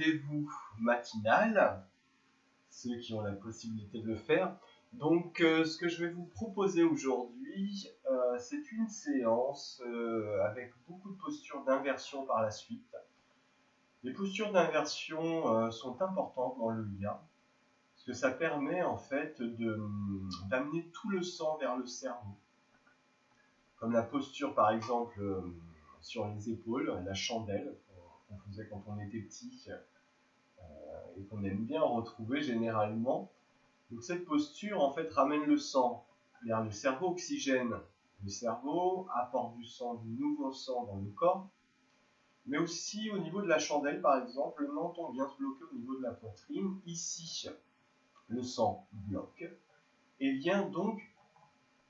rendez-vous matinal, ceux qui ont la possibilité de le faire. Donc ce que je vais vous proposer aujourd'hui, c'est une séance avec beaucoup de postures d'inversion par la suite. Les postures d'inversion sont importantes dans le yoga, parce que ça permet en fait d'amener tout le sang vers le cerveau. Comme la posture par exemple sur les épaules, la chandelle qu'on faisait quand on était petit et qu'on aime bien retrouver généralement. Donc cette posture en fait ramène le sang vers le cerveau, oxygène le cerveau, apporte du sang, du nouveau sang dans le corps, mais aussi au niveau de la chandelle par exemple, le menton vient se bloquer au niveau de la poitrine, ici le sang bloque et vient donc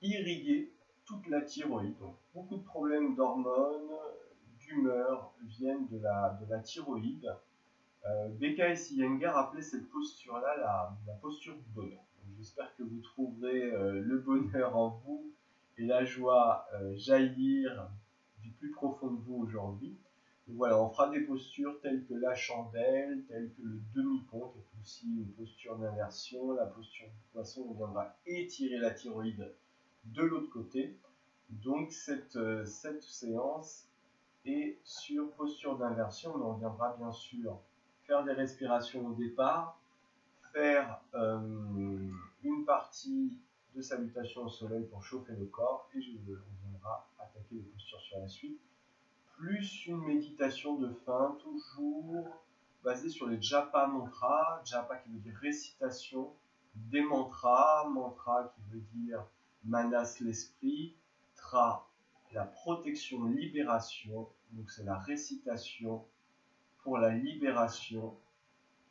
irriguer toute la thyroïde. Donc, beaucoup de problèmes d'hormones, d'humeur viennent de la thyroïde. BKS Iyengar appelait cette posture-là la posture du bonheur. J'espère que vous trouverez le bonheur en vous et la joie jaillir du plus profond de vous aujourd'hui. Donc voilà, on fera des postures telles que la chandelle, telles que le demi-pont, qui est aussi une posture d'inversion, la posture du poisson, on viendra étirer la thyroïde de l'autre côté. Donc cette séance est sur posture d'inversion, mais on viendra bien sûr faire des respirations au départ, faire une partie de salutation au soleil pour chauffer le corps, et on viendra attaquer les postures sur la suite, plus une méditation de fin, toujours basée sur les japa mantras, japa qui veut dire récitation, des mantras, mantra qui veut dire manas l'esprit, tra la protection, libération, donc c'est la récitation pour la libération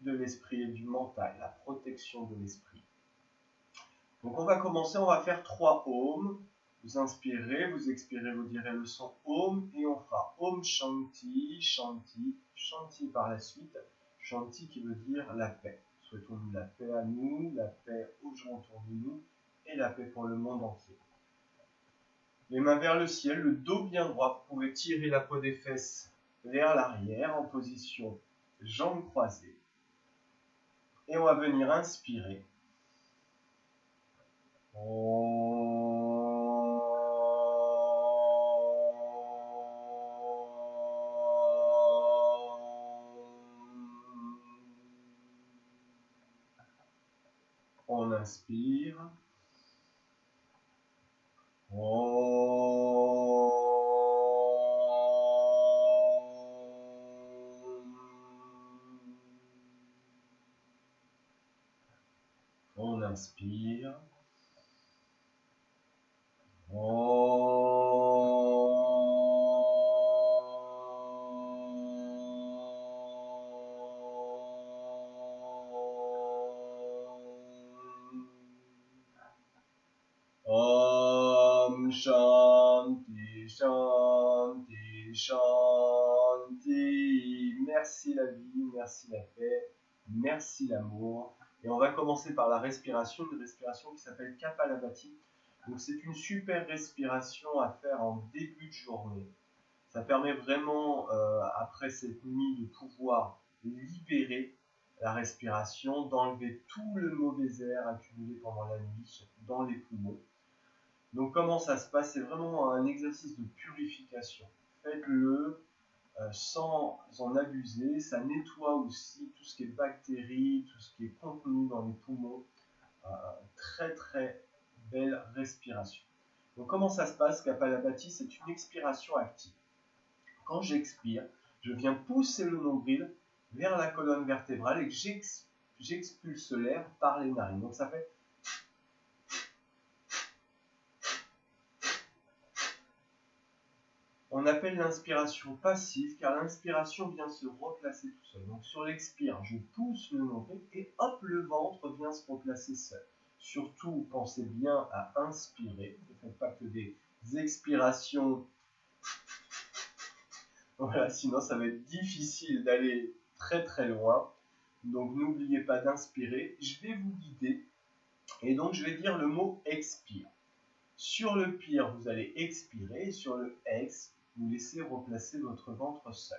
de l'esprit et du mental, la protection de l'esprit. Donc on va commencer, on va faire 3 ohms. Vous inspirez, vous expirez, vous direz le son Om et on fera Om Shanti, Shanti, Shanti par la suite. Shanti qui veut dire la paix. Souhaitons-nous la paix à nous, la paix aux gens autour de nous et la paix pour le monde entier. Les mains vers le ciel, le dos bien droit. Vous pouvez tirer la peau des fesses vers l'arrière en position jambes croisées. Et on va venir inspirer. On inspire. On inspire. Om Shanti, Shanti, Shanti. Merci la vie, merci la paix, merci l'amour. Et on va commencer par la respiration, une respiration qui s'appelle Kapalabhati. Donc c'est une super respiration à faire en début de journée. Ça permet vraiment, après cette nuit, de pouvoir libérer la respiration, d'enlever tout le mauvais air accumulé pendant la nuit dans les poumons. Donc comment ça se passe? C'est vraiment un exercice de purification. Faites-le sans en abuser. Ça nettoie aussi tout ce qui est bactéries, tout ce qui est contenu dans les poumons. Très très belle respiration. Donc comment ça se passe? Kapalabhati, c'est une expiration active. Quand j'expire, je viens pousser le nombril vers la colonne vertébrale et que j'expulse l'air par les narines. Donc ça fait... On appelle l'inspiration passive car l'inspiration vient se replacer tout seul. Donc sur l'expire, je pousse le nombril et hop, le ventre vient se replacer seul. Surtout, pensez bien à inspirer. Ne faites pas que des expirations. Voilà, sinon ça va être difficile d'aller très très loin. Donc n'oubliez pas d'inspirer. Je vais vous guider. Et donc je vais dire le mot expire. Sur le pire, vous allez expirer. Et sur le ex, vous laissez replacer votre ventre seul.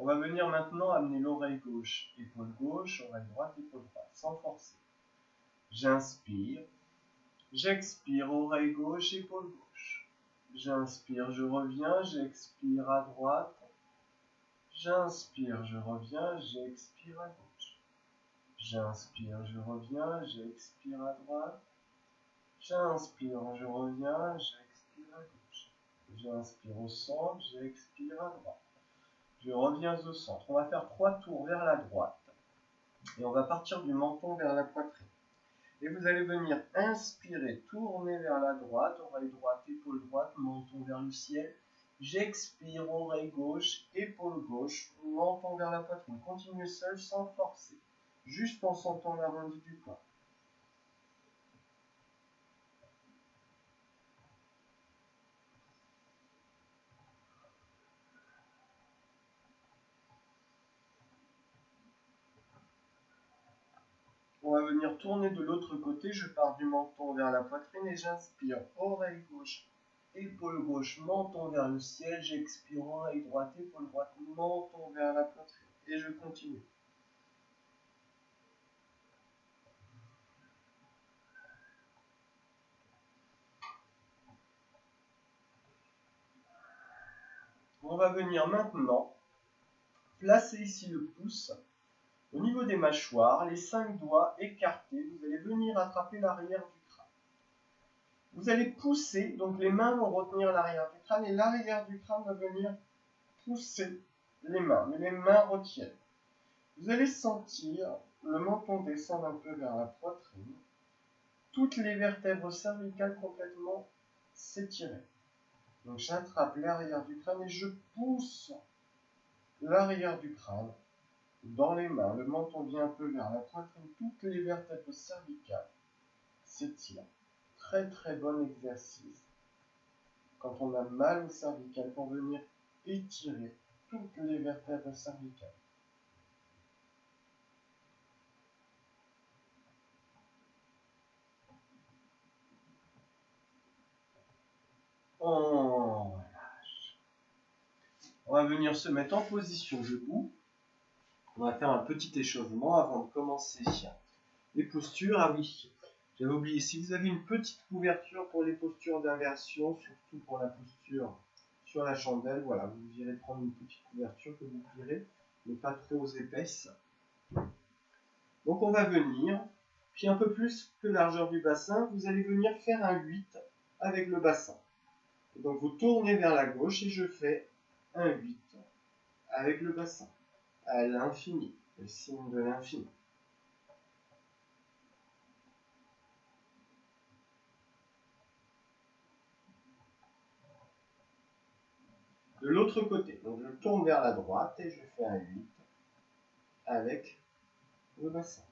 On va venir maintenant amener l'oreille gauche, épaule gauche, oreille droite, épaule droite, sans forcer. J'inspire, j'expire, oreille gauche, épaule gauche. J'inspire, je reviens, j'expire à droite. J'inspire, je reviens, j'expire à gauche. J'inspire, je reviens, j'expire à droite. J'inspire, je reviens, j'expire à gauche. J'inspire au centre, j'expire à droite. Je reviens au centre. On va faire 3 tours vers la droite. Et on va partir du menton vers la poitrine. Et vous allez venir inspirer, tourner vers la droite, oreille droite, épaule droite, menton vers le ciel. J'expire, oreille gauche, épaule gauche, menton vers la poitrine. Continuez seul sans forcer, juste en sentant l'arrondi du corps. On va venir tourner de l'autre côté, je pars du menton vers la poitrine et j'inspire, oreille gauche, épaule gauche, menton vers le ciel, j'expire, oreille droite, épaule droite, menton vers la poitrine et je continue. On va venir maintenant placer ici le pouce au niveau des mâchoires, les 5 doigts écartés, vous allez venir attraper l'arrière du crâne. Vous allez pousser, donc les mains vont retenir l'arrière du crâne et l'arrière du crâne va venir pousser les mains, mais les mains retiennent. Vous allez sentir le menton descendre un peu vers la poitrine, toutes les vertèbres cervicales complètement s'étirer. Donc j'attrape l'arrière du crâne et je pousse l'arrière du crâne dans les mains. Le menton vient un peu vers la poitrine, toutes les vertèbres cervicales s'étirent. Très très bon exercice. Quand on a mal au cervical, pour venir étirer toutes les vertèbres cervicales. On relâche. On va venir se mettre en position debout. On va faire un petit échauffement avant de commencer les postures. Ah oui, j'avais oublié, si vous avez une petite couverture pour les postures d'inversion, surtout pour la posture sur la chandelle, voilà, vous irez prendre une petite couverture que vous plierez, mais pas trop épaisse. Donc on va venir, puis un peu plus que largeur du bassin, vous allez venir faire un 8 avec le bassin. Et donc vous tournez vers la gauche et je fais un 8 avec le bassin, à l'infini, le signe de l'infini. De l'autre côté, donc je tourne vers la droite et je fais un 8 avec le bassin.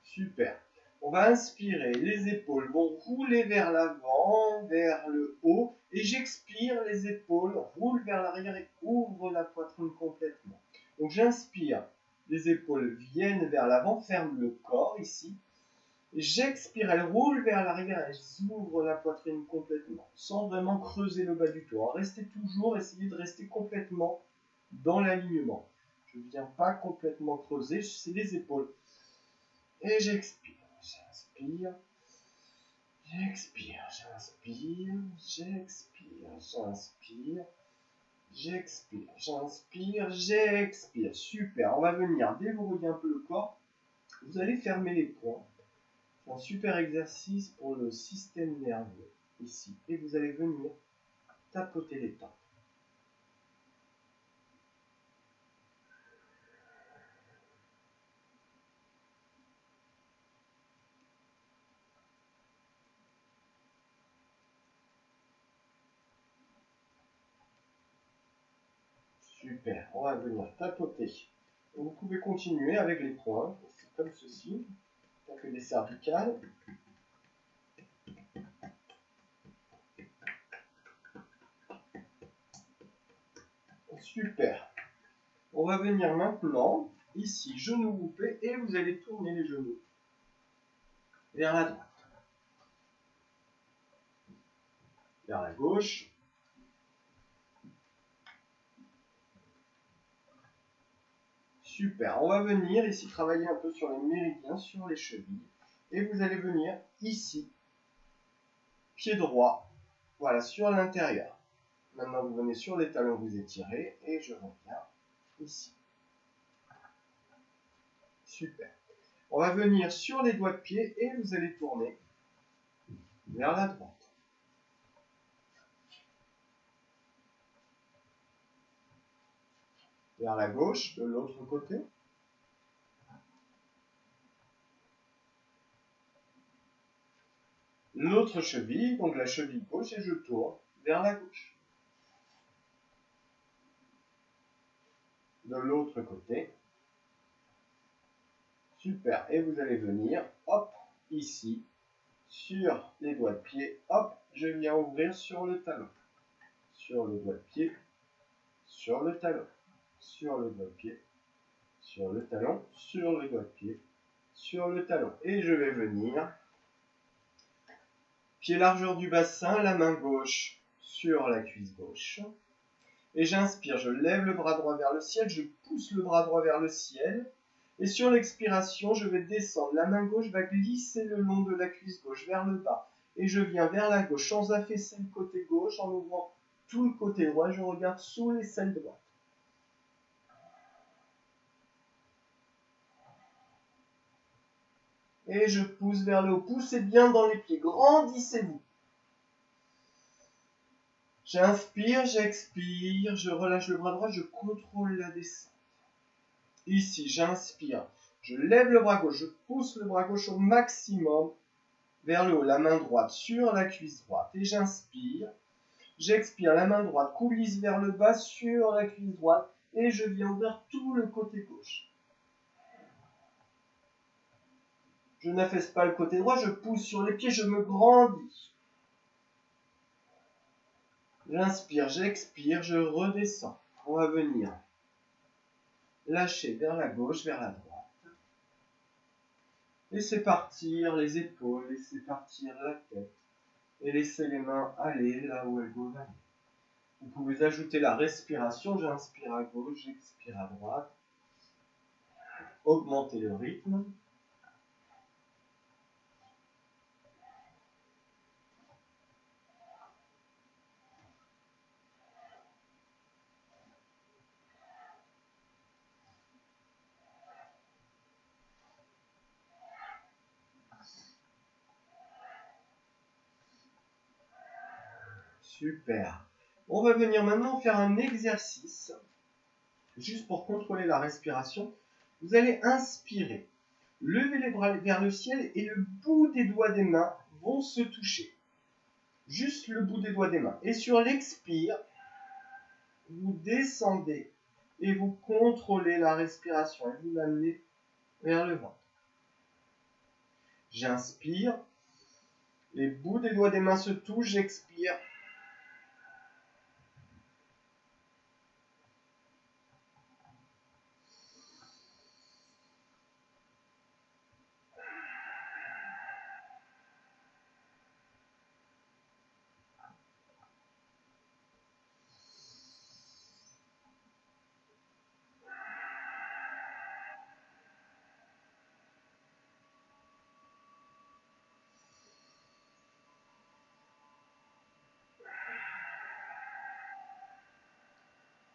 Super. On va inspirer, les épaules vont rouler vers l'avant, vers le haut, et j'expire, les épaules roulent vers l'arrière et ouvrent la poitrine complètement. Donc j'inspire, les épaules viennent vers l'avant, ferment le corps ici. J'expire, elles roulent vers l'arrière, elles ouvrent la poitrine complètement, sans vraiment creuser le bas du dos. Restez toujours, essayez de rester complètement dans l'alignement. Je ne viens pas complètement creuser, c'est les épaules. Et j'expire, j'inspire, j'expire, j'inspire, j'expire, j'inspire, j'expire, j'inspire, j'expire. Super, on va venir déverrouiller un peu le corps. Vous allez fermer les poings. C'est un super exercice pour le système nerveux ici. Et vous allez venir tapoter les tempes. Super, on va venir tapoter. Vous pouvez continuer avec les poings, comme ceci, taper les cervicales. Super. On va venir maintenant, ici, genou coupé, et vous allez tourner les genoux vers la droite. vers la gauche. Super, on va venir ici travailler un peu sur les méridiens, sur les chevilles. Et vous allez venir ici, pied droit, voilà, sur l'intérieur. Maintenant, vous venez sur les talons, vous étirez, et je reviens ici. Super. On va venir sur les doigts de pied, et vous allez tourner vers la droite. Vers la gauche, de l'autre côté. L'autre cheville, donc la cheville gauche, et je tourne vers la gauche. De l'autre côté. Super. Et vous allez venir, hop, ici, sur les doigts de pied, hop, je viens ouvrir sur le talon. Sur le doigt de pied, sur le talon, sur le doigt de pied, sur le talon, sur le doigt de pied, sur le talon. Et je vais venir, pied largeur du bassin, la main gauche sur la cuisse gauche. Et j'inspire, je lève le bras droit vers le ciel, je pousse le bras droit vers le ciel. Et sur l'expiration, je vais descendre. La main gauche va glisser le long de la cuisse gauche vers le bas. Et je viens vers la gauche sans affaisser le côté gauche, en ouvrant tout le côté droit. Je regarde sous l'aisselle droite. Et je pousse vers le haut. Poussez bien dans les pieds. Grandissez-vous. J'inspire, j'expire, je relâche le bras droit, je contrôle la descente. Ici, j'inspire, je lève le bras gauche, je pousse le bras gauche au maximum vers le haut, la main droite sur la cuisse droite. Et j'inspire, j'expire, la main droite coulisse vers le bas sur la cuisse droite et je viens ouvrir tout le côté gauche. Je n'affaisse pas le côté droit, je pousse sur les pieds, je me grandis. J'inspire, j'expire, je redescends. On va venir lâcher vers la gauche, vers la droite. Laissez partir les épaules, laissez partir la tête. Et laissez les mains aller là où elles doivent aller. Vous pouvez ajouter la respiration. J'inspire à gauche, j'expire à droite. Augmentez le rythme. Super. On va venir maintenant faire un exercice, juste pour contrôler la respiration. Vous allez inspirer, lever les bras vers le ciel et le bout des doigts des mains vont se toucher. Juste le bout des doigts des mains. Et sur l'expire, vous descendez et vous contrôlez la respiration et vous l'amenez vers le ventre. J'inspire, les bouts des doigts des mains se touchent, j'expire.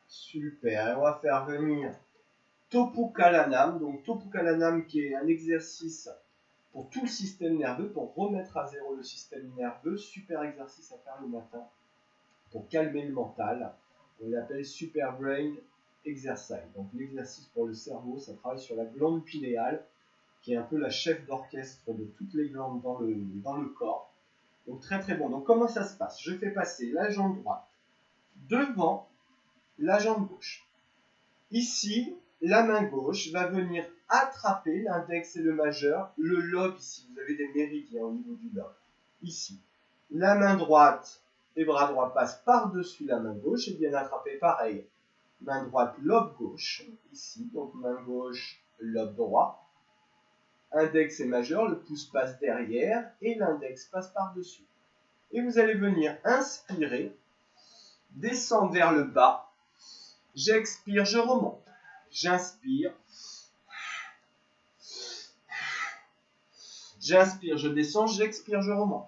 Super, et on va faire venir Topu Kalanam. Donc Topu Kalanam qui est un exercice pour tout le système nerveux, pour remettre à zéro le système nerveux. Super exercice à faire le matin pour calmer le mental. On l'appelle Super Brain Exercise. Donc l'exercice pour le cerveau, ça travaille sur la glande pinéale, qui est un peu la chef d'orchestre de toutes les glandes dans le corps. Donc très très bon. Donc comment ça se passe? Je fais passer la jambe droite devant la jambe gauche. Ici, la main gauche va venir attraper l'index et le majeur, le lobe ici. Vous avez des méridiens au niveau du lobe. Ici. La main droite et bras droit passent par-dessus la main gauche et viennent attraper pareil. Main droite, lobe gauche, ici. Donc main gauche, lobe droit. Index et majeur, le pouce passe derrière et l'index passe par-dessus. Et vous allez venir inspirer, descendre vers le bas. J'expire, je remonte. J'inspire. J'inspire, je descends. J'expire, je remonte.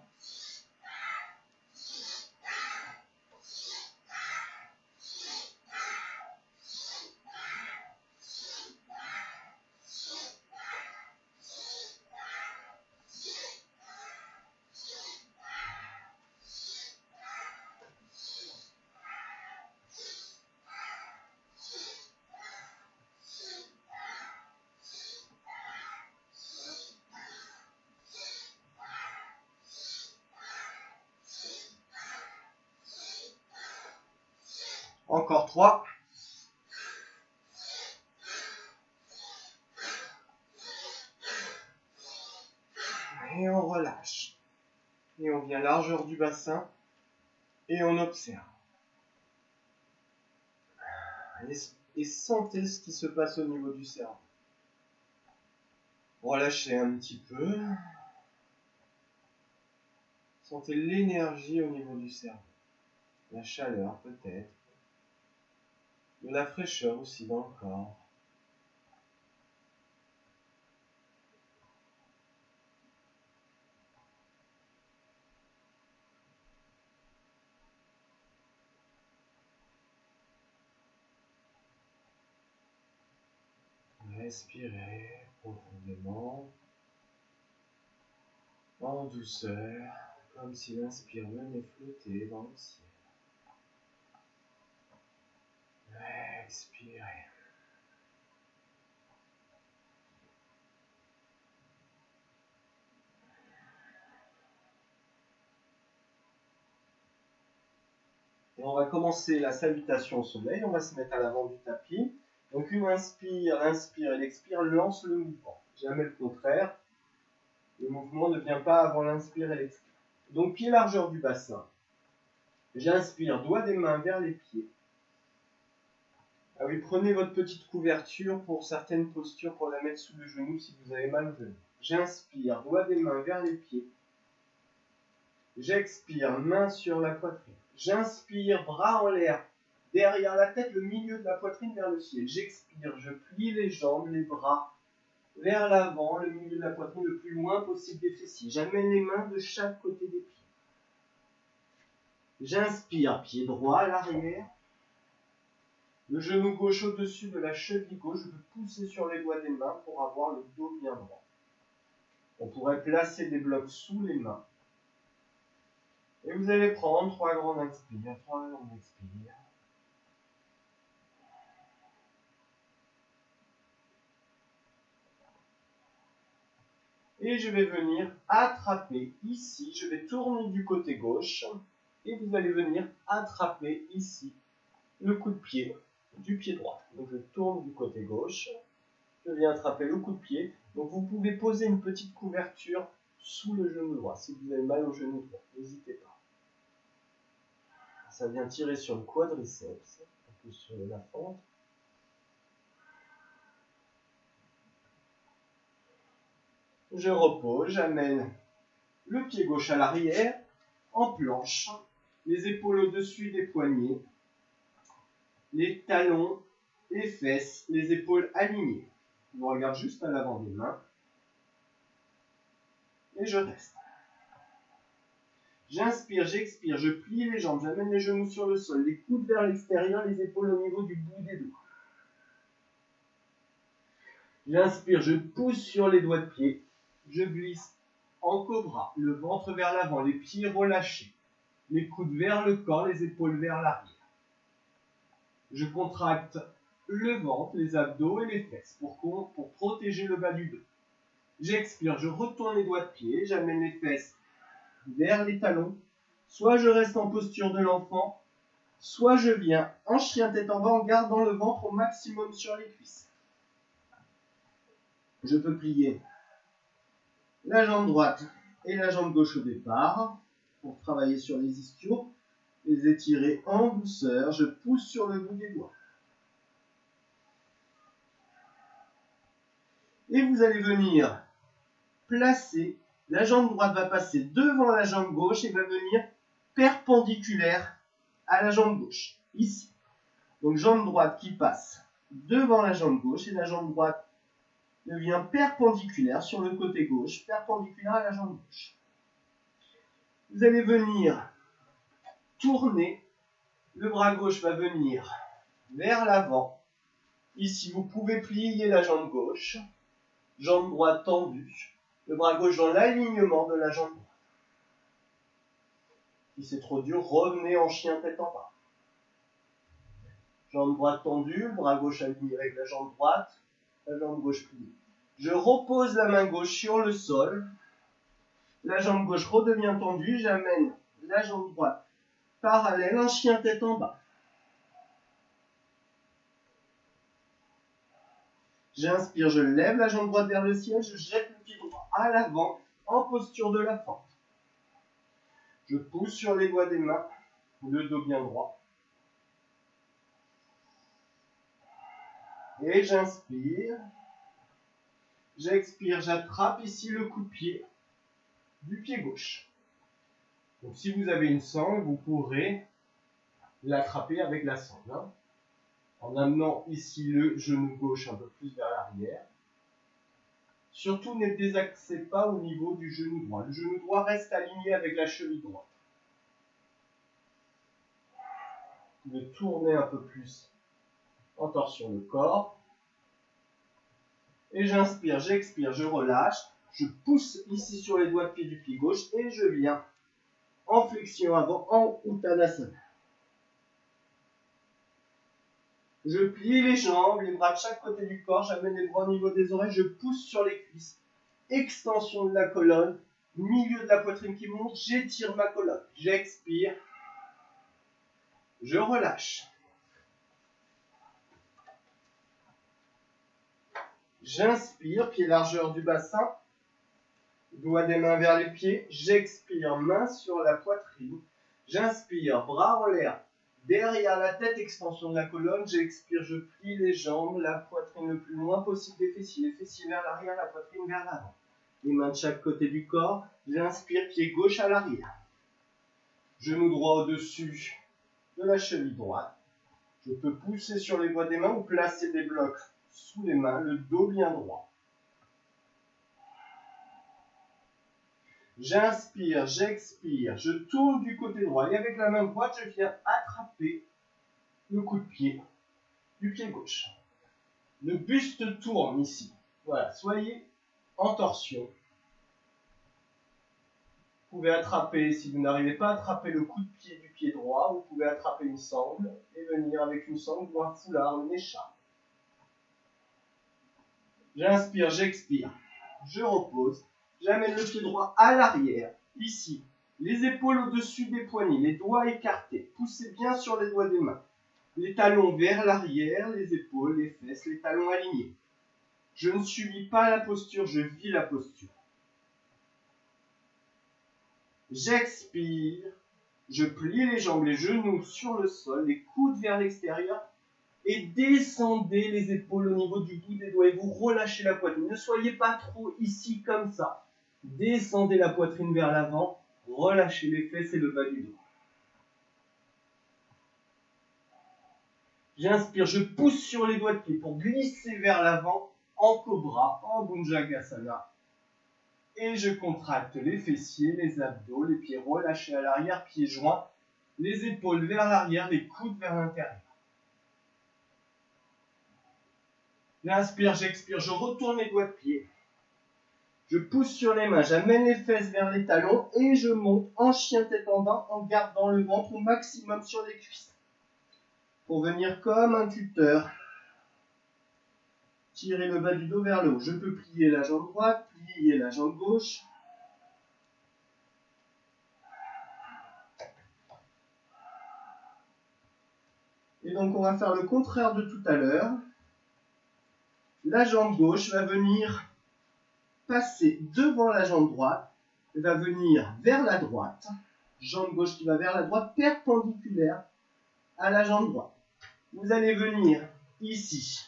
Encore 3. Et on relâche. Et on vient largeur du bassin. Et on observe. Et sentez ce qui se passe au niveau du cerveau. Relâchez un petit peu. Sentez l'énergie au niveau du cerveau. La chaleur peut-être. De la fraîcheur aussi dans le corps. Respirez profondément, en douceur, comme si l'inspire venait flotter dans le ciel. Expirez. Et on va commencer la salutation au soleil. On va se mettre à l'avant du tapis. Donc, une inspire, l'inspire et l'expire lance le mouvement. Jamais le contraire. Le mouvement ne vient pas avant l'inspire et l'expire. Donc, pied largeur du bassin. J'inspire, doigt des mains vers les pieds. Ah oui, prenez votre petite couverture pour certaines postures pour la mettre sous le genou si vous avez mal au genou. J'inspire, doigt des mains vers les pieds. J'expire, main sur la poitrine. J'inspire, bras en l'air, derrière la tête, le milieu de la poitrine vers le ciel. J'expire, je plie les jambes, les bras vers l'avant, le milieu de la poitrine le plus loin possible des fessiers. J'amène les mains de chaque côté des pieds. J'inspire, pied droit à l'arrière. Le genou gauche au-dessus de la cheville gauche. Je peux pousser sur les doigts des mains pour avoir le dos bien droit. On pourrait placer des blocs sous les mains. Et vous allez prendre 3 grandes inspires, 3 grandes expires. Et je vais venir attraper ici. Je vais tourner du côté gauche. Et vous allez venir attraper ici le coup de pied du pied droit. Donc je tourne du côté gauche. Je viens attraper le coup de pied. Donc vous pouvez poser une petite couverture sous le genou droit. Si vous avez mal au genou droit, n'hésitez pas. Ça vient tirer sur le quadriceps, un peu sur la fente. Je repose, j'amène le pied gauche à l'arrière, en planche, les épaules au-dessus des poignets, les talons, les fesses, les épaules alignées. Je regarde juste à l'avant des mains. Et je reste. J'inspire, j'expire, je plie les jambes, j'amène les genoux sur le sol, les coudes vers l'extérieur, les épaules au niveau du bout des doigts. J'inspire, je pousse sur les doigts de pied, je glisse en cobra, le ventre vers l'avant, les pieds relâchés, les coudes vers le corps, les épaules vers l'arrière. Je contracte le ventre, les abdos et les fesses pour protéger le bas du dos. J'expire, je retourne les doigts de pied, j'amène les fesses vers les talons. Soit je reste en posture de l'enfant, soit je viens en chien tête en bas en gardant le ventre au maximum sur les cuisses. Je peux plier la jambe droite et la jambe gauche au départ pour travailler sur les ischios, les étirer en douceur. Je pousse sur le bout des doigts. Et vous allez venir placer, la jambe droite va passer devant la jambe gauche et va venir perpendiculaire à la jambe gauche, ici. Donc jambe droite qui passe devant la jambe gauche et la jambe droite devient perpendiculaire sur le côté gauche, perpendiculaire à la jambe gauche. Vous allez venir tourner, le bras gauche va venir vers l'avant. Ici, vous pouvez plier la jambe gauche, jambe droite tendue, le bras gauche dans l'alignement de la jambe droite. Si c'est trop dur, revenez en chien tête en bas. Jambe droite tendue, le bras gauche aligné avec la jambe droite, la jambe gauche pliée. Je repose la main gauche sur le sol, la jambe gauche redevient tendue, j'amène la jambe droite parallèle, un chien tête en bas. J'inspire, je lève la jambe droite vers le ciel, je jette le pied droit à l'avant en posture de la fente. Je pousse sur les doigts des mains, le dos bien droit. Et j'inspire. J'expire, j'attrape ici le coup de pied du pied gauche. Donc si vous avez une sangle, vous pourrez l'attraper avec la sangle. En amenant ici le genou gauche un peu plus vers l'arrière. Surtout ne désaxez pas au niveau du genou droit. Le genou droit reste aligné avec la cheville droite. Vous pouvez tourner un peu plus en torsion le corps. Et j'inspire, j'expire, je relâche. Je pousse ici sur les doigts de pied du pied gauche et je viens en flexion avant en Uttanasana. Je plie les jambes, les bras de chaque côté du corps, j'amène les bras au niveau des oreilles, je pousse sur les cuisses. Extension de la colonne, milieu de la poitrine qui monte, j'étire ma colonne. J'expire, je relâche. J'inspire, pied largeur du bassin, doigts des mains vers les pieds. J'expire, main sur la poitrine. J'inspire, bras en l'air. Derrière la tête, extension de la colonne, j'expire, je plie les jambes, la poitrine le plus loin possible des fessiers, les fessiers vers l'arrière, la poitrine vers l'avant. Les mains de chaque côté du corps, j'inspire, pied gauche à l'arrière. Genou droit au-dessus de la cheville droite. Je peux pousser sur les doigts des mains ou placer des blocs sous les mains, le dos bien droit. J'inspire, j'expire, je tourne du côté droit et avec la main droite, je viens attraper le coup de pied du pied gauche. Le buste tourne ici. Voilà, soyez en torsion. Vous pouvez attraper, si vous n'arrivez pas à attraper le coup de pied du pied droit, vous pouvez attraper une sangle et venir avec une sangle ou un foulard, une écharpe. J'inspire, j'expire, je repose. J'amène le pied droit à l'arrière, ici. Les épaules au-dessus des poignets, les doigts écartés. Poussez bien sur les doigts des mains. Les talons vers l'arrière, les épaules, les fesses, les talons alignés. Je ne subis pas la posture, je vis la posture. J'expire, je plie les jambes, les genoux sur le sol, les coudes vers l'extérieur et descendez les épaules au niveau du bout des doigts et vous relâchez la poitrine. Ne soyez pas trop ici comme ça. Descendez la poitrine vers l'avant, relâchez les fesses et le bas du dos. J'inspire, je pousse sur les doigts de pied pour glisser vers l'avant en cobra, en Bhujangasana. Et je contracte les fessiers, les abdos, les pieds relâchés à l'arrière, pieds joints, les épaules vers l'arrière, les coudes vers l'intérieur. J'inspire, j'expire, je retourne les doigts de pied. Je pousse sur les mains, j'amène les fesses vers les talons et je monte en chien tête en bas en gardant le ventre au maximum sur les cuisses. Pour venir comme un tuteur. Tirez le bas du dos vers le haut. Je peux plier la jambe droite, plier la jambe gauche. Et donc on va faire le contraire de tout à l'heure. La jambe gauche va venir passer devant la jambe droite, va venir vers la droite, jambe gauche qui va vers la droite, perpendiculaire à la jambe droite. Vous allez venir ici,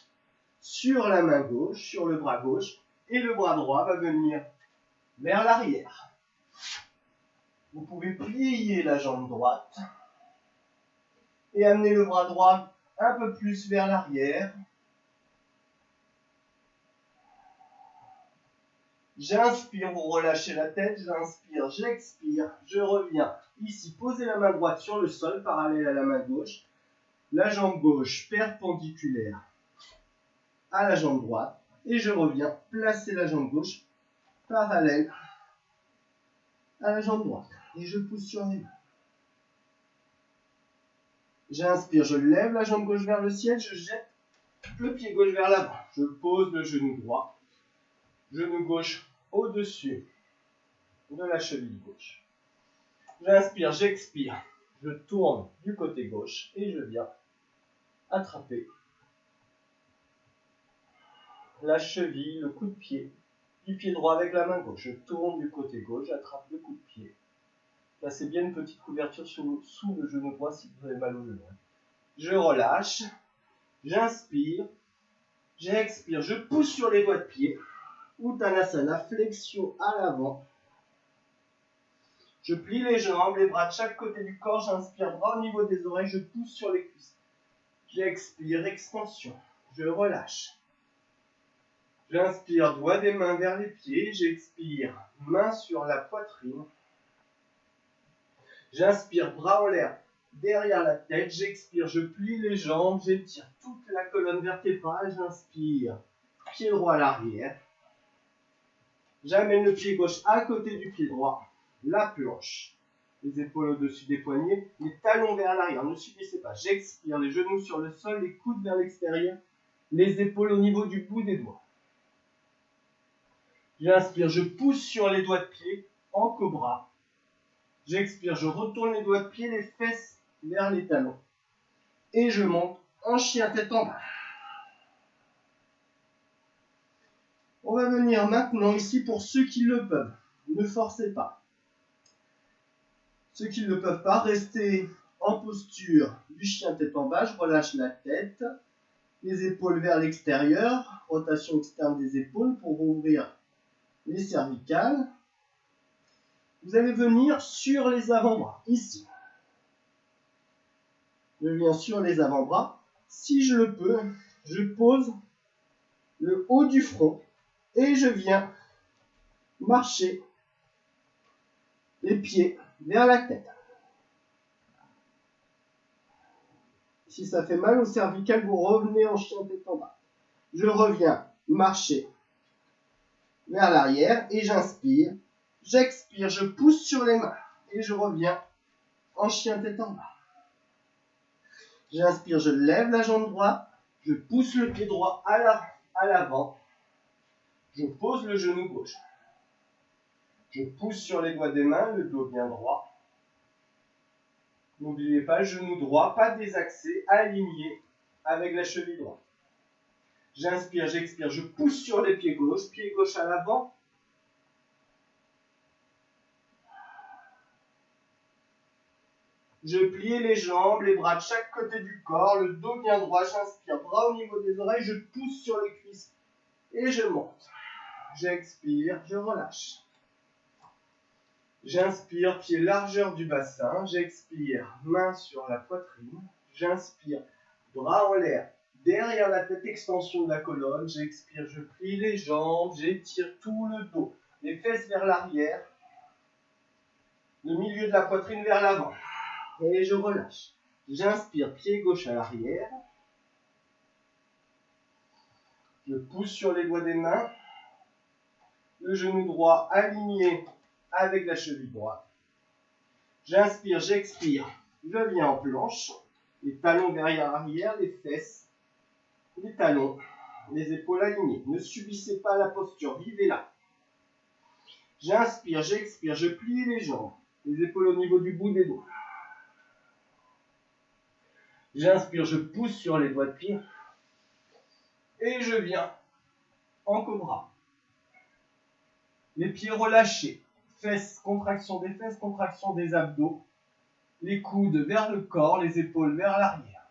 sur la main gauche, sur le bras gauche, et le bras droit va venir vers l'arrière. Vous pouvez plier la jambe droite et amener le bras droit un peu plus vers l'arrière. J'inspire, vous relâchez la tête, j'inspire, j'expire, je reviens. Ici, posez la main droite sur le sol, parallèle à la main gauche. La jambe gauche perpendiculaire à la jambe droite. Et je reviens, placer la jambe gauche parallèle à la jambe droite. Et je pousse sur les mains. J'inspire, je lève la jambe gauche vers le ciel, je jette le pied gauche vers l'avant. Je pose le genou droit. Genou gauche au-dessus de la cheville gauche. J'inspire, j'expire, je tourne du côté gauche et je viens attraper la cheville, le coup de pied du pied droit avec la main gauche. Je tourne du côté gauche, j'attrape le coup de pied. Placez bien une petite couverture sous le genou droit si vous avez mal au genou. Je relâche, j'inspire, j'expire, je pousse sur les doigts de pied. Uttanasana, flexion à l'avant. Je plie les jambes, les bras de chaque côté du corps, j'inspire, bras au niveau des oreilles, je pousse sur les cuisses. J'expire, extension, je relâche. J'inspire, doigts des mains vers les pieds, j'expire, main sur la poitrine. J'inspire, bras en l'air, derrière la tête, j'expire, je plie les jambes, j'étire toute la colonne vertébrale, j'inspire, pied droit à l'arrière. J'amène le pied gauche à côté du pied droit, la planche, les épaules au-dessus des poignets, les talons vers l'arrière, ne subissez pas. J'expire, les genoux sur le sol, les coudes vers l'extérieur, les épaules au niveau du bout des doigts. J'inspire, je pousse sur les doigts de pied en cobra. J'expire, je retourne les doigts de pied, les fesses vers les talons. Et je monte en chien tête en bas. On va venir maintenant ici pour ceux qui le peuvent. Ne forcez pas. Ceux qui ne le peuvent pas, restez en posture du chien tête en bas. Je relâche la tête, les épaules vers l'extérieur, rotation externe des épaules pour ouvrir les cervicales. Vous allez venir sur les avant-bras, ici. Je viens sur les avant-bras. Si je le peux, je pose le haut du front et je viens marcher les pieds vers la tête. Si ça fait mal au cervical, vous revenez en chien tête en bas. Je reviens marcher vers l'arrière et j'inspire. J'expire, je pousse sur les mains et je reviens en chien tête en bas. J'inspire, je lève la jambe droite, je pousse le pied droit à l'avant, je pose le genou gauche. Je pousse sur les doigts des mains, le dos bien droit. N'oubliez pas, genou droit, pas désaxé, aligné avec la cheville droite. J'inspire, j'expire, je pousse sur les pieds gauche à l'avant. Je plie les jambes, les bras de chaque côté du corps, le dos bien droit, j'inspire, bras au niveau des oreilles, je pousse sur les cuisses et je monte. J'expire, je relâche. J'inspire, pied largeur du bassin, j'expire, main sur la poitrine, j'inspire, bras en l'air, derrière la tête, extension de la colonne, j'expire, je plie les jambes, j'étire tout le dos, les fesses vers l'arrière, le milieu de la poitrine vers l'avant, et je relâche. J'inspire, pied gauche à l'arrière, je pousse sur les doigts des mains, le genou droit aligné avec la cheville droite. J'inspire, j'expire, je viens en planche, les talons derrière arrière, les fesses, les talons, les épaules alignées. Ne subissez pas la posture, vivez-la. J'inspire, j'expire, je plie les jambes, les épaules au niveau du bout des doigts. J'inspire, je pousse sur les doigts de pied et je viens en cobra. Les pieds relâchés, fesses, contraction des abdos, les coudes vers le corps, les épaules vers l'arrière.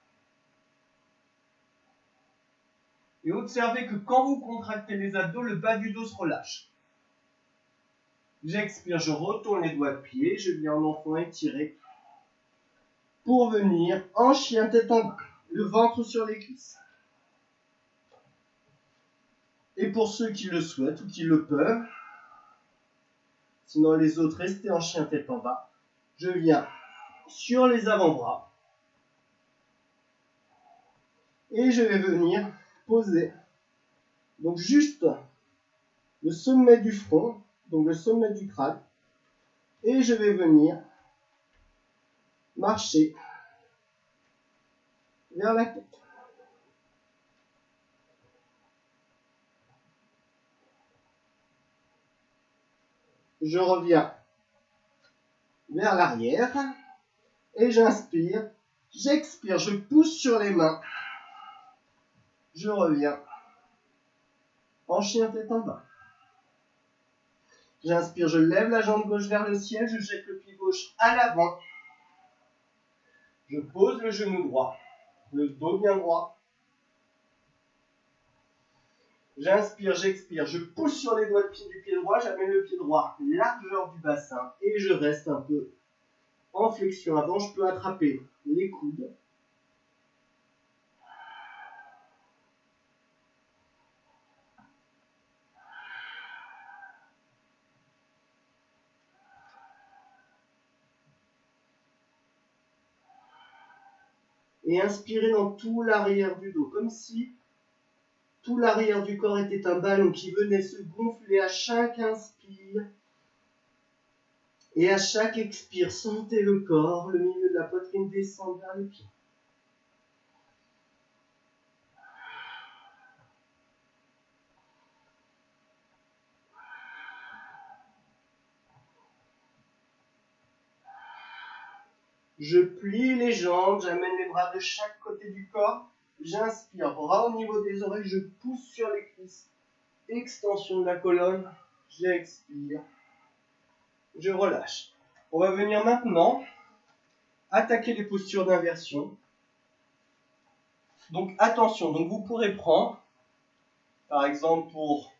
Et observez que quand vous contractez les abdos, le bas du dos se relâche. J'expire, je retourne les doigts de pied, je viens en enfant étiré pour venir en chien tête en bas, le ventre sur les cuisses. Et pour ceux qui le souhaitent ou qui le peuvent, sinon les autres, restez en chien tête en bas, je viens sur les avant-bras et je vais venir poser donc juste le sommet du front, donc le sommet du crâne, et je vais venir marcher vers la tête. Je reviens vers l'arrière et j'inspire, j'expire, je pousse sur les mains, je reviens en chien tête en bas. J'inspire, je lève la jambe gauche vers le ciel, je jette le pied gauche à l'avant, je pose le genou droit, le dos bien droit. J'inspire, j'expire, je pousse sur les doigts de pied du pied droit, j'amène le pied droit, largeur du bassin, et je reste un peu en flexion avant. Je peux attraper les coudes. Et inspirer dans tout l'arrière du dos, comme si tout l'arrière du corps était un ballon qui venait se gonfler à chaque inspire. Et à chaque expire, sentez le corps, le milieu de la poitrine descendre vers les pieds. Je plie les jambes, j'amène les bras de chaque côté du corps. J'inspire, bras au niveau des oreilles, je pousse sur les cuisses. Extension de la colonne, j'expire, je relâche. On va venir maintenant attaquer les postures d'inversion. Donc attention, donc vous pourrez prendre, par exemple pour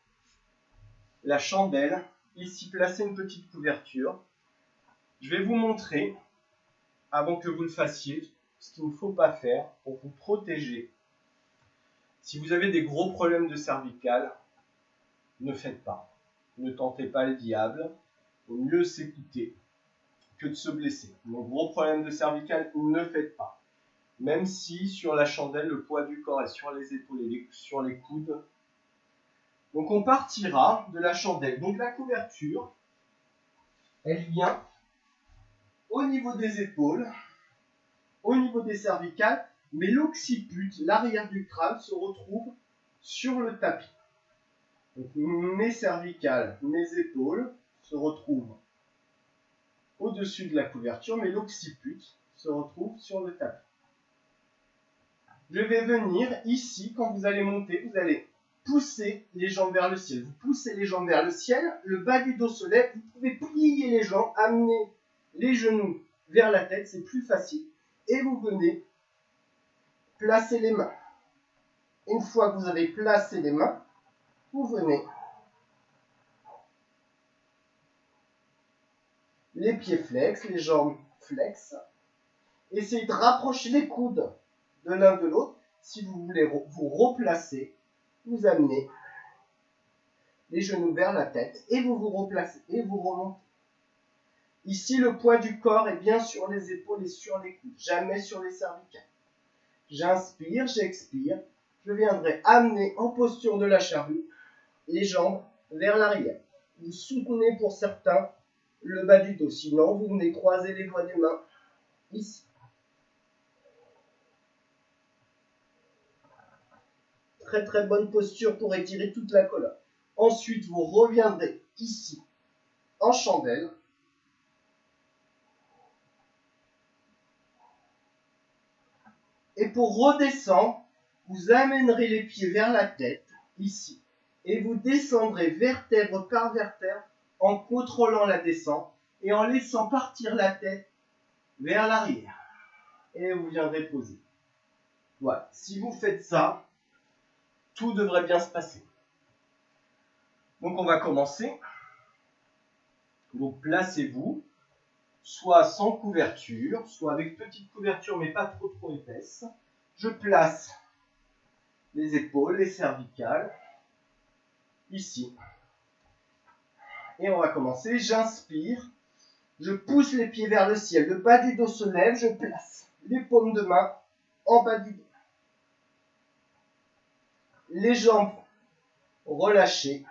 la chandelle, ici placer une petite couverture. Je vais vous montrer, avant que vous le fassiez, ce qu'il ne faut pas faire pour vous protéger. Si vous avez des gros problèmes de cervicale, ne faites pas. Ne tentez pas le diable. Il vaut mieux s'écouter que de se blesser. Donc gros problème de cervicale, ne faites pas. Même si sur la chandelle, le poids du corps est sur les épaules et sur les coudes. Donc on partira de la chandelle. Donc la couverture, elle vient au niveau des épaules, au niveau des cervicales, mais l'occiput, l'arrière du crâne, se retrouve sur le tapis. Donc mes cervicales, mes épaules se retrouvent au-dessus de la couverture, mais l'occiput se retrouve sur le tapis. Je vais venir ici, quand vous allez monter, vous allez pousser les jambes vers le ciel. Vous poussez les jambes vers le ciel, le bas du dos se lève, vous pouvez plier les jambes, amener les genoux vers la tête, c'est plus facile. Et vous venez placer les mains. Une fois que vous avez placé les mains, vous venez les pieds flex, les jambes flex. Essayez de rapprocher les coudes de l'un de l'autre. Si vous voulez vous replacer, vous amenez les genoux vers la tête et vous vous replacez et vous remontez. Ici, le poids du corps est bien sur les épaules et sur les coudes, jamais sur les cervicales. J'inspire, j'expire. Je viendrai amener en posture de la charrue les jambes vers l'arrière. Vous soutenez pour certains le bas du dos. Sinon, vous venez croiser les doigts des mains ici. Très très bonne posture pour étirer toute la colonne. Ensuite, vous reviendrez ici en chandelle. Et pour redescendre, vous amènerez les pieds vers la tête, ici. Et vous descendrez vertèbre par vertèbre en contrôlant la descente et en laissant partir la tête vers l'arrière. Et vous viendrez poser. Voilà. Si vous faites ça, tout devrait bien se passer. Donc on va commencer. Donc placez-vous, soit sans couverture, soit avec petite couverture mais pas trop épaisse. Je place les épaules, les cervicales, ici. Et on va commencer. J'inspire, je pousse les pieds vers le ciel, le bas du dos se lève, je place les paumes de main en bas du dos. Les jambes relâchées,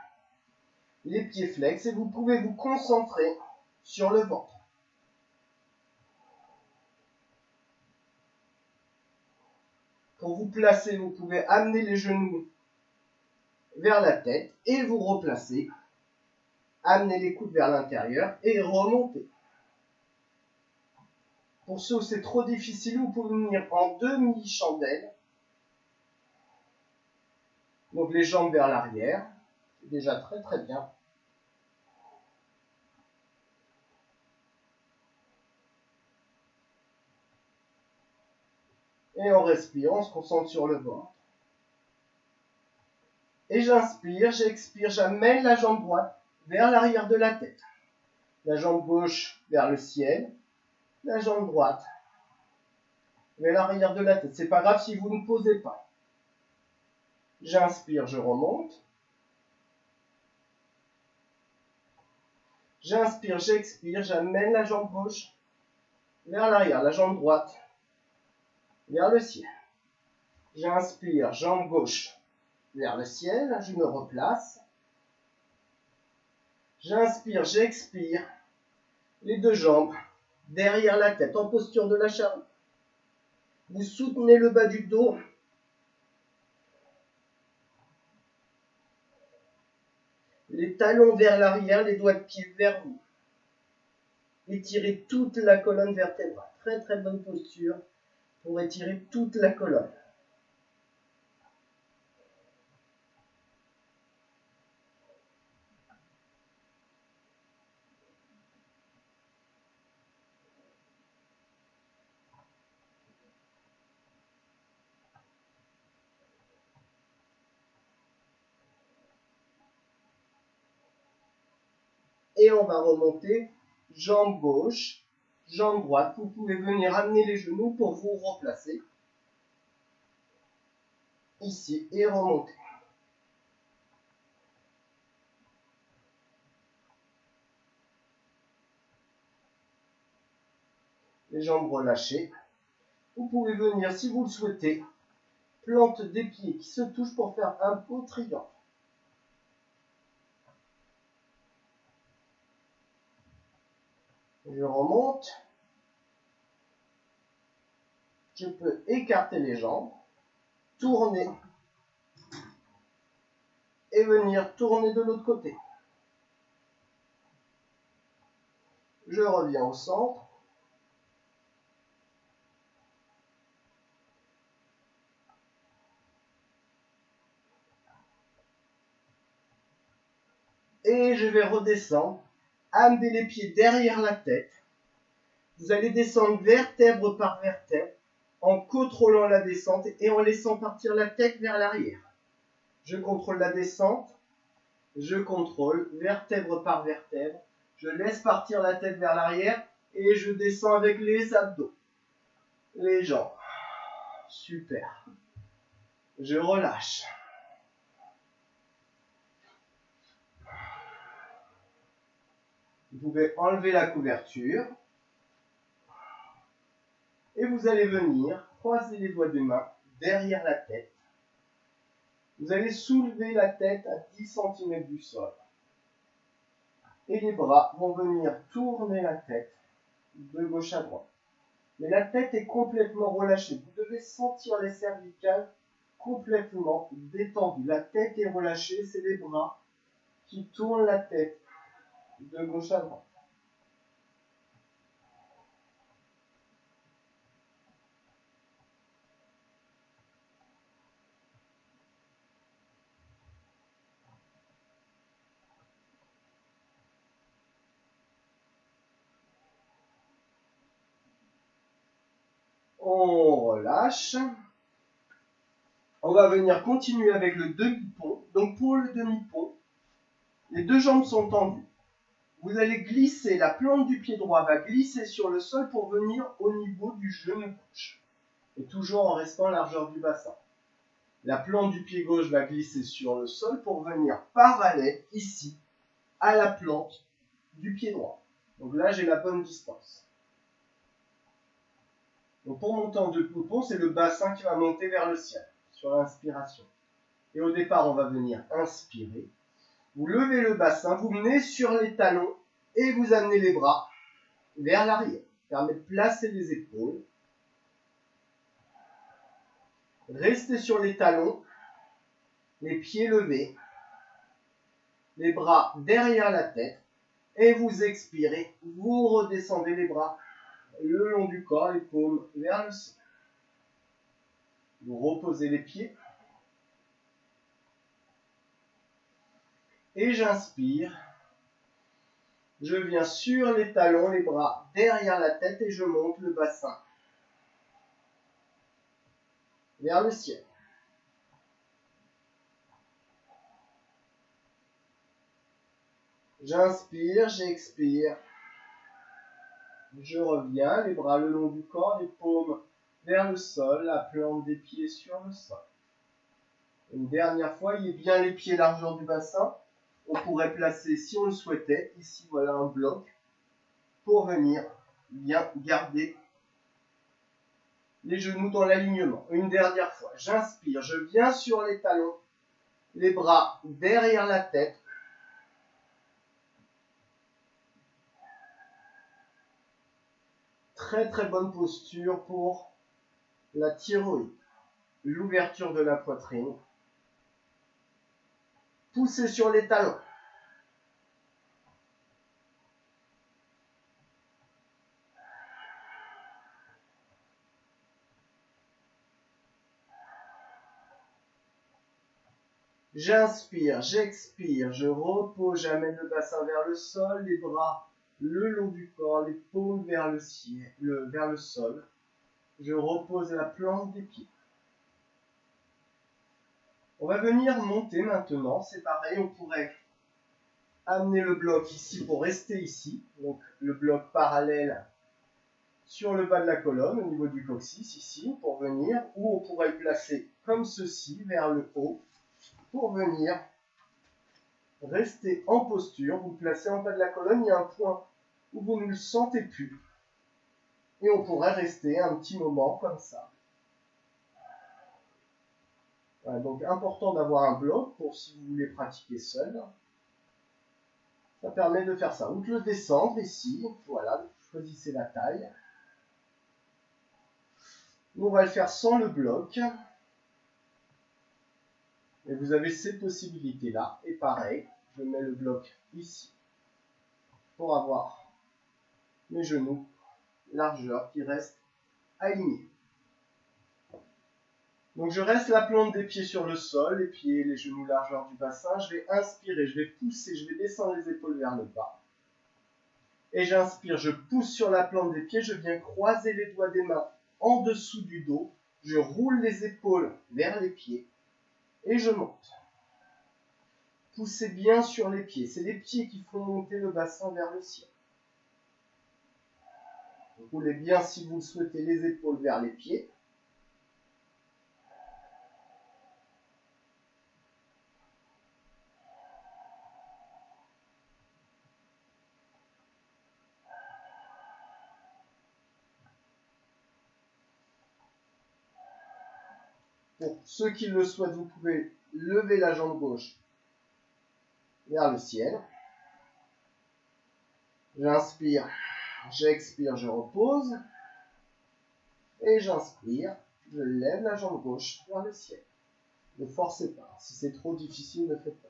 les pieds flex et vous pouvez vous concentrer sur le ventre. Pour vous placer, vous pouvez amener les genoux vers la tête et vous replacer. Amenez les coudes vers l'intérieur et remontez. Pour ceux où c'est trop difficile, vous pouvez venir en demi-chandelle. Donc les jambes vers l'arrière, c'est déjà très bien. Et on respire, on se concentre sur le ventre. Et j'inspire, j'expire, j'amène la jambe droite vers l'arrière de la tête. La jambe gauche vers le ciel, la jambe droite vers l'arrière de la tête. C'est pas grave si vous ne posez pas. J'inspire, je remonte. J'inspire, j'expire, j'amène la jambe gauche vers l'arrière, la jambe droite vers le ciel. J'inspire, jambe gauche vers le ciel, je me replace. J'inspire, j'expire, les deux jambes derrière la tête en posture de l'acharnement. Vous soutenez le bas du dos. Les talons vers l'arrière, les doigts de pied vers vous. Étirez toute la colonne vertébrale. Très bonne posture pour étirer toute la colonne. Et on va remonter, jambe gauche, jambe droite. Vous pouvez venir amener les genoux pour vous replacer. Ici, et remonter. Les jambes relâchées. Vous pouvez venir, si vous le souhaitez, plante des pieds qui se touchent pour faire un beau triangle. Je remonte. Je peux écarter les jambes, tourner et venir tourner de l'autre côté. Je reviens au centre. Et je vais redescendre, amener les pieds derrière la tête. Vous allez descendre vertèbre par vertèbre en contrôlant la descente et en laissant partir la tête vers l'arrière. Je contrôle la descente, je contrôle vertèbre par vertèbre, je laisse partir la tête vers l'arrière et je descends avec les abdos, les jambes. Super. Je relâche. Vous pouvez enlever la couverture. Et vous allez venir croiser les doigts des mains derrière la tête. Vous allez soulever la tête à 10 cm du sol. Et les bras vont venir tourner la tête de gauche à droite. Mais la tête est complètement relâchée. Vous devez sentir les cervicales complètement détendues. La tête est relâchée, c'est les bras qui tournent la tête de gauche à droite. On relâche. On va venir continuer avec le demi-pont. Donc pour le demi-pont, les deux jambes sont tendues. vous allez glisser, la plante du pied droit va glisser sur le sol pour venir au niveau du genou gauche. Et toujours en restant largeur du bassin. La plante du pied gauche va glisser sur le sol pour venir parallèle ici à la plante du pied droit. Donc là, j'ai la bonne distance. Donc pour monter en deux poupons, c'est le bassin qui va monter vers le ciel sur l'inspiration. Et au départ, on va venir inspirer. Vous levez le bassin, vous menez sur les talons et vous amenez les bras vers l'arrière. Permet de placer les épaules. Restez sur les talons, les pieds levés, les bras derrière la tête et vous expirez. Vous redescendez les bras le long du corps, les paumes vers le sol. Vous reposez les pieds. Et j'inspire. Je viens sur les talons, les bras derrière la tête et je monte le bassin vers le ciel. J'inspire, j'expire. Je reviens, les bras le long du corps, les paumes vers le sol, la plante des pieds sur le sol. Une dernière fois, ayez bien les pieds largeur du bassin. On pourrait placer, si on le souhaitait, ici voilà un bloc pour venir bien garder les genoux dans l'alignement. Une dernière fois, j'inspire, je viens sur les talons, les bras derrière la tête. Très très bonne posture pour la thyroïde. L'ouverture de la poitrine. Poussez sur les talons. J'inspire, j'expire, je repose, j'amène le bassin vers le sol, les bras le long du corps, les paumes vers le ciel, vers le sol. Je repose la plante des pieds. On va venir monter maintenant, c'est pareil, on pourrait amener le bloc ici pour rester ici, donc le bloc parallèle sur le bas de la colonne, au niveau du coccyx ici, pour venir, ou on pourrait le placer comme ceci, vers le haut, pour venir rester en posture. Vous le placez en bas de la colonne, il y a un point où vous ne le sentez plus, et on pourrait rester un petit moment comme ça. Voilà, donc important d'avoir un bloc pour si vous voulez pratiquer seul. Ça permet de faire ça. Ou de le descendre ici. Voilà, choisissez la taille. Nous, on va le faire sans le bloc. Et vous avez ces possibilités-là. Et pareil, je mets le bloc ici pour avoir mes genoux largeur qui restent alignés. Donc je reste la plante des pieds sur le sol, les pieds, les genoux largeur du bassin. Je vais inspirer, je vais pousser, je vais descendre les épaules vers le bas. Et j'inspire, je pousse sur la plante des pieds, je viens croiser les doigts des mains en dessous du dos. Je roule les épaules vers les pieds et je monte. Poussez bien sur les pieds. C'est les pieds qui font monter le bassin vers le ciel. Roulez bien, si vous le souhaitez, les épaules vers les pieds. Pour ceux qui le souhaitent, vous pouvez lever la jambe gauche vers le ciel. J'inspire, j'expire, je repose. Et j'inspire, je lève la jambe gauche vers le ciel. Ne forcez pas. Si c'est trop difficile, ne faites pas.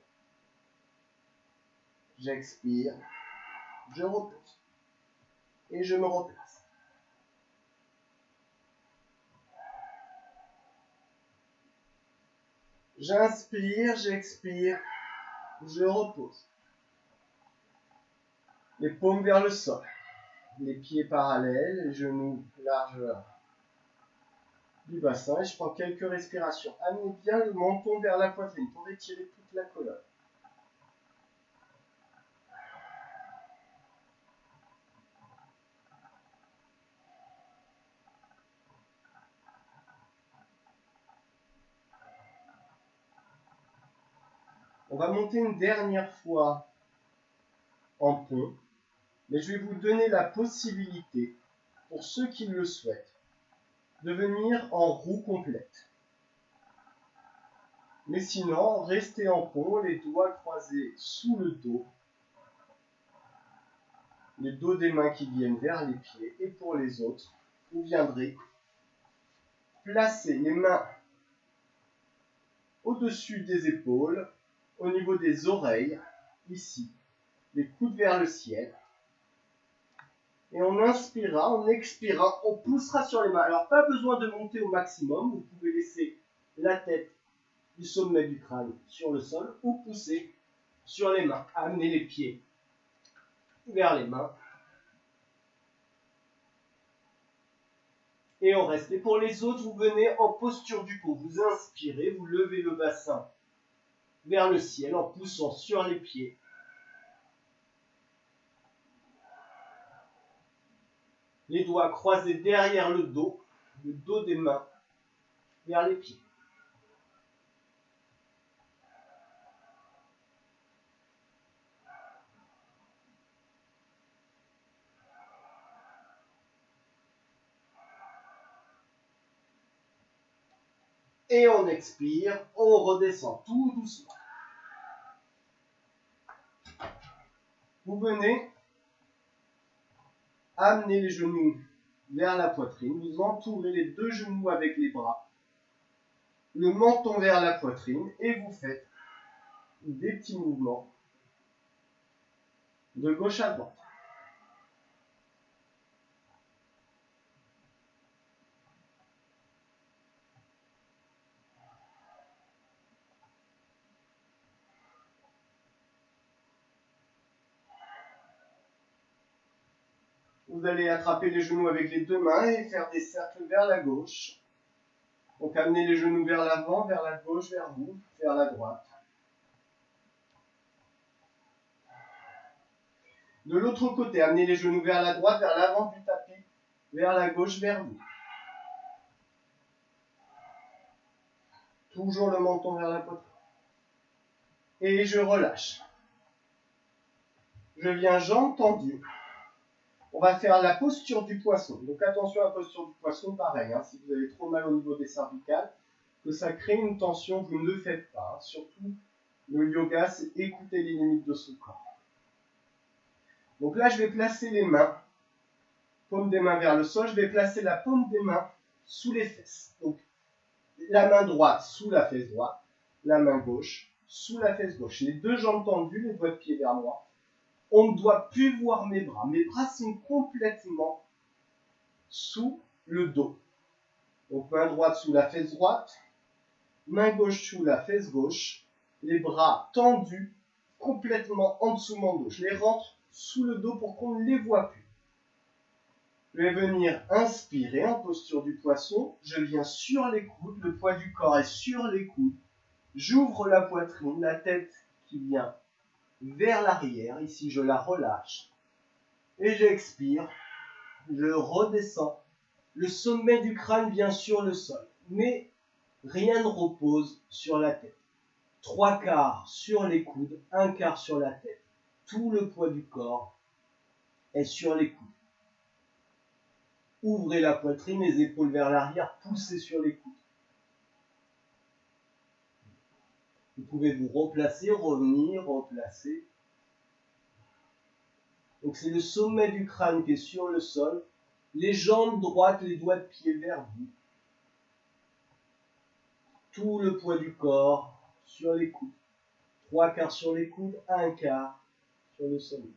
J'expire, je repose. Et je me replace. J'inspire, j'expire, je repose. Les paumes vers le sol. Les pieds parallèles, les genoux largeur du bassin. Et je prends quelques respirations. Amenez bien le menton vers la poitrine pour étirer toute la colonne. On va monter une dernière fois en pont, mais je vais vous donner la possibilité, pour ceux qui le souhaitent, de venir en roue complète. Mais sinon, restez en pont, les doigts croisés sous le dos des mains qui viennent vers les pieds. Et pour les autres, vous viendrez placer les mains au-dessus des épaules, au niveau des oreilles, ici, les coudes vers le ciel. Et on inspirera, on expirera, on poussera sur les mains. Alors, pas besoin de monter au maximum, vous pouvez laisser la tête du sommet du crâne sur le sol ou pousser sur les mains. Amenez les pieds vers les mains. Et on reste. Et pour les autres, vous venez en posture du pot. Vous inspirez, vous levez le bassin vers le ciel en poussant sur les pieds. Les doigts croisés derrière le dos des mains vers les pieds. Et on expire, on redescend tout doucement. Vous venez amener les genoux vers la poitrine, vous entourez les deux genoux avec les bras, le menton vers la poitrine et vous faites des petits mouvements de gauche à droite. Vous allez attraper les genoux avec les deux mains et faire des cercles vers la gauche. Donc amenez les genoux vers l'avant, vers la gauche, vers vous, vers la droite. De l'autre côté, amenez les genoux vers la droite, vers l'avant du tapis, vers la gauche, vers vous. Toujours le menton vers la poitrine. Et je relâche. Je viens jambes tendues. On va faire la posture du poisson. Donc attention à la posture du poisson, pareil. Si vous avez trop mal au niveau des cervicales, que ça crée une tension, vous ne le faites pas. Surtout, le yoga, c'est écouter les limites de son corps. Donc là, je vais placer les mains, paume des mains vers le sol. Je vais placer la paume des mains sous les fesses. Donc la main droite sous la fesse droite, la main gauche sous la fesse gauche. Les deux jambes tendues, les doigts de pied vers moi. On ne doit plus voir mes bras. Mes bras sont complètement sous le dos. Donc main droite sous la fesse droite, main gauche sous la fesse gauche, les bras tendus complètement en dessous mon dos. Je les rentre sous le dos pour qu'on ne les voit plus. Je vais venir inspirer en posture du poisson. Je viens sur les coudes, le poids du corps est sur les coudes. J'ouvre la poitrine, la tête qui vient vers l'arrière. Ici, je la relâche. Et j'expire. Je redescends. Le sommet du crâne vient sur le sol. Mais rien ne repose sur la tête. 3/4 sur les coudes, 1/4 sur la tête. Tout le poids du corps est sur les coudes. Ouvrez la poitrine, les épaules vers l'arrière, poussez sur les coudes. Vous pouvez vous replacer, revenir, replacer. Donc c'est le sommet du crâne qui est sur le sol. Les jambes droites, les doigts de pied vers vous. Tout le poids du corps sur les coudes. 3/4 sur les coudes, 1/4 sur le sommet.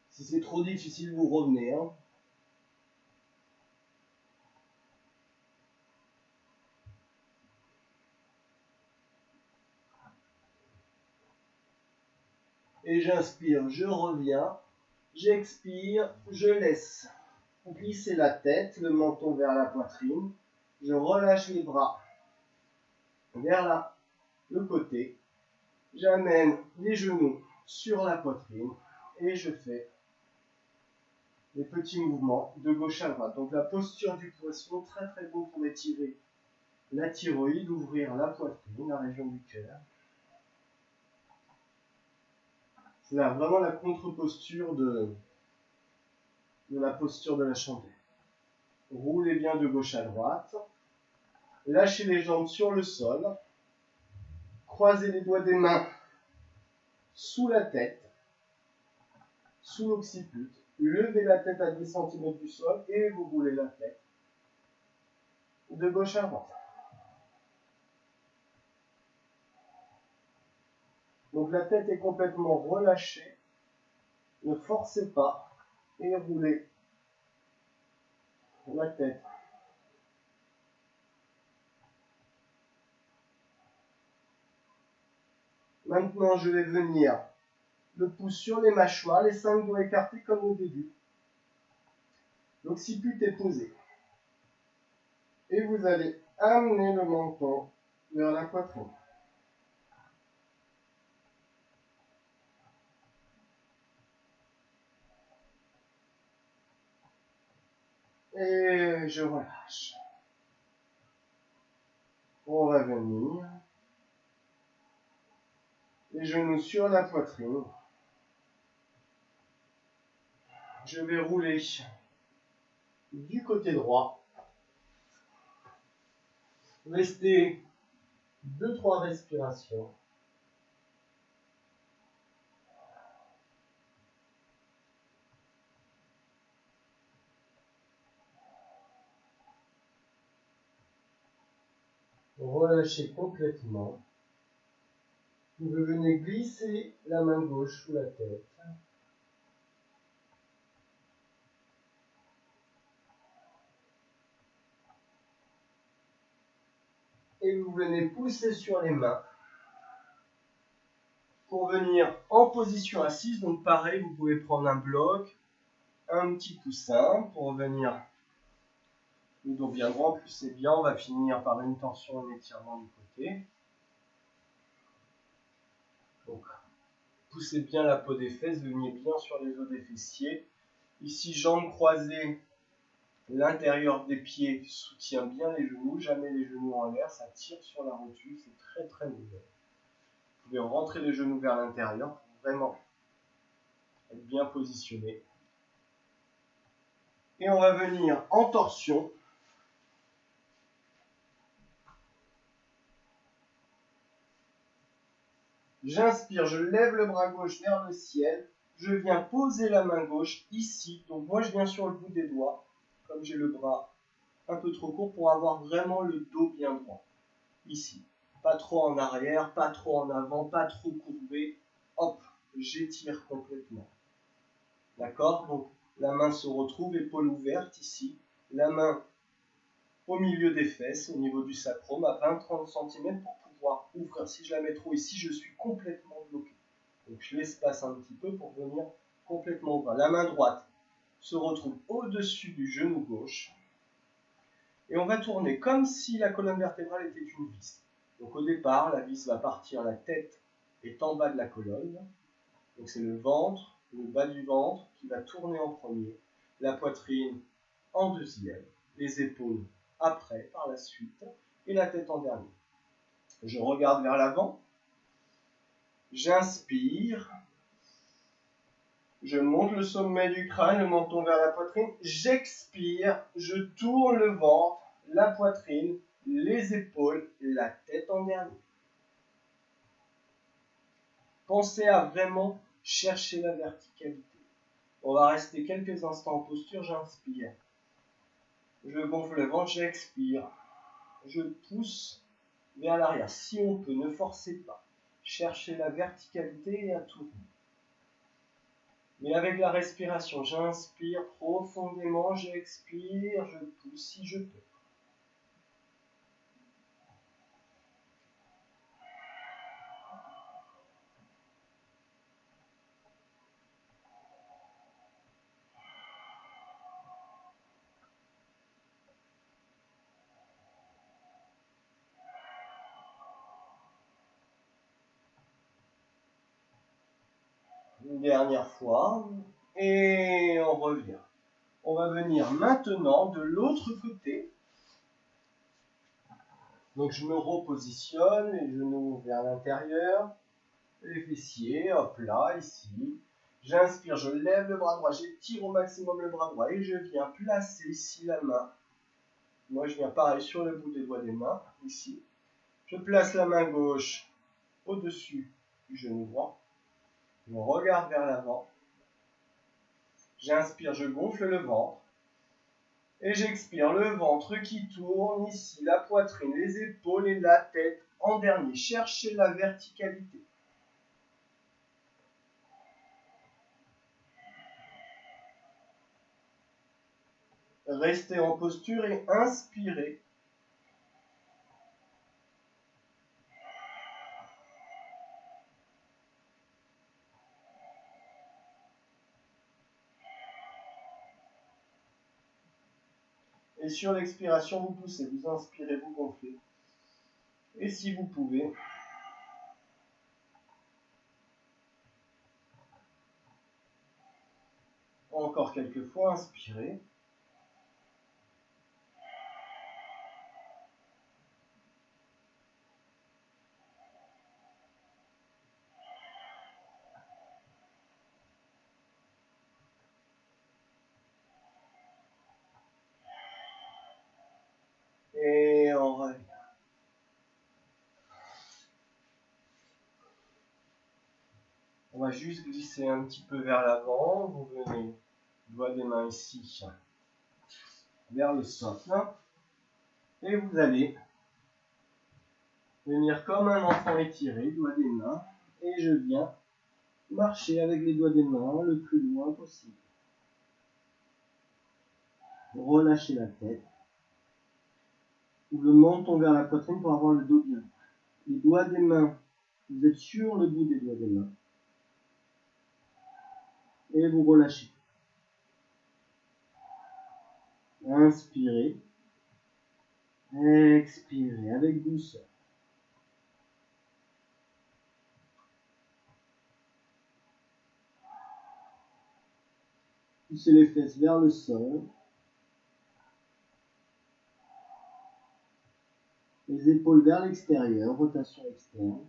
Si c'est trop difficile, vous revenez. Et j'inspire, je reviens. J'expire, je laisse glisser la tête, le menton vers la poitrine. Je relâche les bras vers le côté. J'amène les genoux sur la poitrine et je fais des petits mouvements de gauche à droite. Donc la posture du poisson, très très beau pour étirer la thyroïde, ouvrir la poitrine, la région du cœur. C'est là vraiment la contre-posture de la posture de la chandelle. Roulez bien de gauche à droite. Lâchez les jambes sur le sol. Croisez les doigts des mains sous la tête, sous l'occiput. Levez la tête à 10 cm du sol et vous roulez la tête de gauche à droite. Donc la tête est complètement relâchée. Ne forcez pas et roulez la tête. Maintenant, je vais venir le pouce sur les mâchoires, les 5 doigts écartés comme au début. L'occiput est posé. Et vous allez amener le menton vers la poitrine. Et je relâche. On va venir. Les genoux sur la poitrine. Je vais rouler du côté droit. Restez 2-3 respirations. Relâchez complètement. Vous venez glisser la main gauche sous la tête. Et vous venez pousser sur les mains pour venir en position assise. Donc pareil, vous pouvez prendre un bloc, un petit coussin pour venir le dos bien droit. Plus c'est bien, on va finir par une tension et un étirement du côté. Donc, poussez bien la peau des fesses, venez bien sur les os des fessiers. Ici, jambes croisées, l'intérieur des pieds soutient bien les genoux, jamais les genoux en l'air, ça tire sur la rotule, c'est très très mauvais. Vous pouvez rentrer les genoux vers l'intérieur pour vraiment être bien positionné. Et on va venir en torsion. J'inspire, je lève le bras gauche vers le ciel. Je viens poser la main gauche ici. Donc moi je viens sur le bout des doigts, comme j'ai le bras un peu trop court pour avoir vraiment le dos bien droit. Ici. Pas trop en arrière, pas trop en avant, pas trop courbé. Hop, j'étire complètement. D'accord? Donc la main se retrouve, épaule ouverte ici. La main au milieu des fesses, au niveau du sacrum, à 20-30 cm pour pouvoir ouvrir. Si je la mets trop ici, je suis complètement bloqué. Donc je l'espace un petit peu pour venir complètement ouvrir. La main droite se retrouve au-dessus du genou gauche. Et on va tourner comme si la colonne vertébrale était une vis. Donc au départ, la vis va partir, la tête est en bas de la colonne. Donc c'est le ventre, le bas du ventre qui va tourner en premier, la poitrine en deuxième, les épaules après, par la suite, et la tête en dernier. Je regarde vers l'avant, j'inspire, je monte le sommet du crâne, le menton vers la poitrine, j'expire, je tourne le ventre, la poitrine, les épaules, la tête en dernier. Pensez à vraiment chercher la verticalité. On va rester quelques instants en posture, j'inspire. Je gonfle le ventre, j'expire. Je pousse vers l'arrière. Si on peut, ne forcez pas. Cherchez la verticalité et à tourner. Mais avec la respiration, j'inspire profondément, j'expire, je pousse si je peux. Une dernière fois. Et on revient. On va venir maintenant de l'autre côté. Donc je me repositionne, les genoux vers l'intérieur, les fessiers, hop là, ici. J'inspire, je lève le bras droit, j'étire au maximum le bras droit et je viens placer ici la main. Moi je viens pareil sur le bout des doigts des mains, ici. Je place la main gauche au-dessus du genou droit. Je regarde vers l'avant. J'inspire, je gonfle le ventre. Et j'expire, le ventre qui tourne ici, la poitrine, les épaules et la tête. En dernier, cherchez la verticalité. Restez en posture et inspirez. Et sur l'expiration, vous poussez, vous inspirez, vous gonflez. Et si vous pouvez, encore quelques fois, inspirez. Et on revient. On va juste glisser un petit peu vers l'avant. Vous venez, doigt des mains ici, vers le socle. Et vous allez venir comme un enfant étiré, doigt des mains. Et je viens marcher avec les doigts des mains le plus loin possible. Relâchez la tête. Ou le menton vers la poitrine pour avoir le dos bien. Les doigts des mains, vous êtes sur le bout des doigts des mains. Et vous relâchez. Inspirez. Expirez avec douceur. Poussez les fesses vers le sol. Les épaules vers l'extérieur, rotation externe.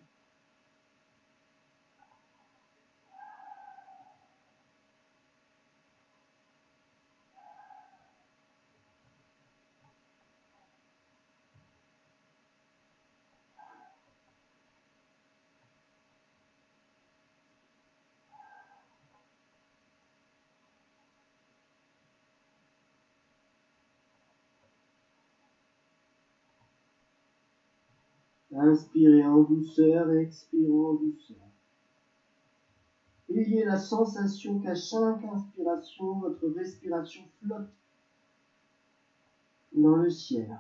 Inspirez en douceur et expirez en douceur. Ayez la sensation qu'à chaque inspiration, votre respiration flotte dans le ciel.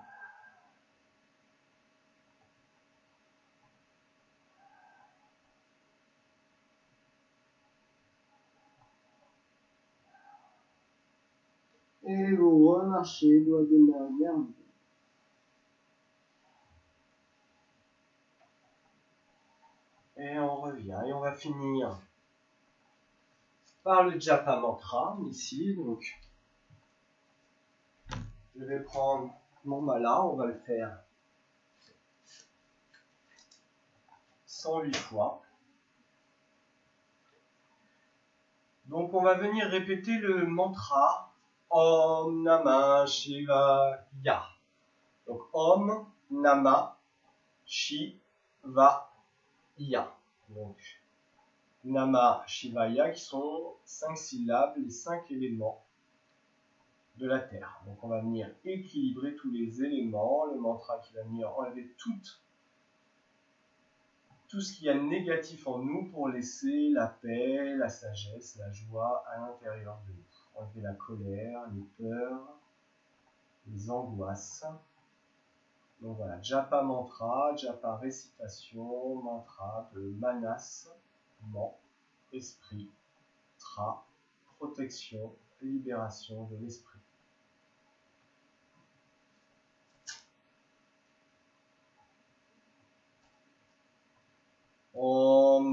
Et vous remarchez, doigt des mains nerveux. Et on revient et on va finir par le Japa Mantra ici. Donc, je vais prendre mon mala, on va le faire 108 fois. Donc, on va venir répéter le mantra Om Namah Shivaya. Donc, Om Namah Shivaya. Donc, Namah Shivaya qui sont 5 syllabes, les 5 éléments de la Terre. Donc on va venir équilibrer tous les éléments, le mantra qui va venir enlever tout ce qu'il y a de négatif en nous pour laisser la paix, la sagesse, la joie à l'intérieur de nous. Enlever la colère, les peurs, les angoisses. Donc voilà, japa mantra, japa récitation, mantra de manas, man, esprit, tra, protection, libération de l'esprit. Om